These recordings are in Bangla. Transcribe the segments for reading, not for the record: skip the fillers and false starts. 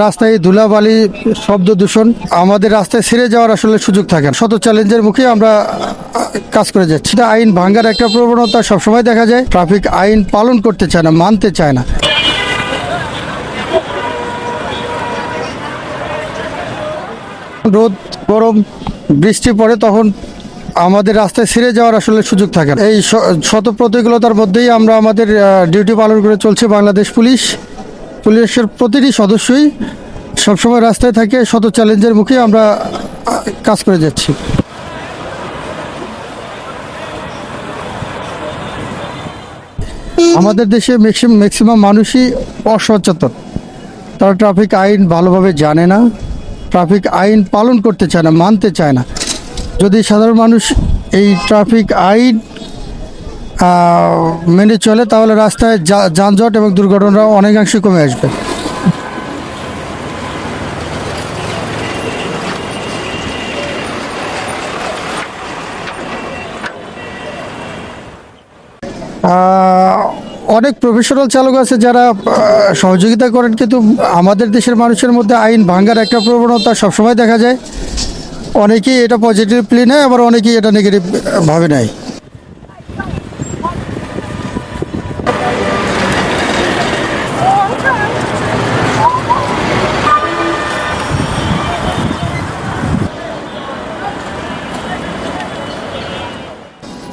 রাস্তায় ধুলাবালি, শব্দ দূষণ, আমাদের রাস্তায় ছেড়ে যাওয়ার আসলে সুযোগ থাকে না। শত চ্যালেঞ্জের মুখে আমরা কাজ করে যাচ্ছি। এটা আইন ভাঙার একটা প্রবণতা সবসময় দেখা যায়। ট্রাফিক আইন পালন করতে চায় না, মানতে চায় না। রোদ, গরম, বৃষ্টি পড়ে তখন আমাদের রাস্তায় ছেড়ে যাওয়ার আসলে সুযোগ থাকে না। এই শত প্রতিকূলতার মধ্যেই আমরা আমাদের ডিউটি পালন করে চলছি। বাংলাদেশ পুলিশের প্রতিটি সদস্যই সবসময় রাস্তায় থাকে। শত চ্যালেঞ্জের মুখে আমরা কাজ করে যাচ্ছি। আমাদের দেশে ম্যাক্সিমাম মানুষই অসচেতন। তারা ট্রাফিক আইন ভালোভাবে জানে না, ট্রাফিক আইন পালন করতে চায় না, মানতে চায় না। যদি সাধারণ মানুষ এই ট্রাফিক আইন মেনে চলে তাহলে রাস্তায় যানজট এবং দুর্ঘটনা অনেকাংশে কমে আসবে। অনেক প্রফেশনাল চালক আছে যারা সহযোগিতা করেন, কিন্তু আমাদের দেশের মানুষের মধ্যে আইন ভাঙার একটা প্রবণতা সবসময় দেখা যায়। অনেকেই এটা পজিটিভলি নেয়, আবার অনেকেই এটা নেগেটিভ ভাবে নেয়।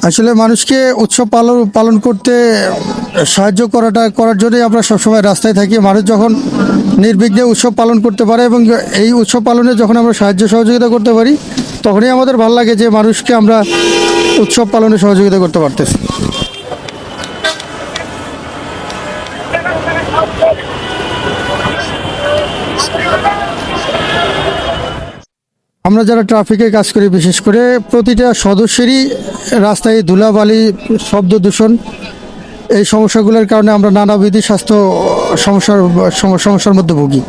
আসলে মানুষকে উৎসব পালন করতে সাহায্য করার জন্যই আমরা সবসময় রাস্তায় থাকি। মানুষ যখন নির্বিঘ্নে উৎসব পালন করতে পারে এবং এই উৎসব পালনে যখন আমরা সাহায্য সহযোগিতা করতে পারি, তখনই আমাদের ভালো লাগে যে মানুষকে আমরা উৎসব পালনে সহযোগিতা করতে পারতেছি। আমরা যারা ট্রাফিকে কাজ করি, বিশেষ করে প্রতিটা সদস্যেরই রাস্তায় ধুলাবালি, শব্দ দূষণ, এই সমস্যাগুলোর কারণে আমরা নানাবিধ স্বাস্থ্য সমস্যার মধ্যে ভুগি।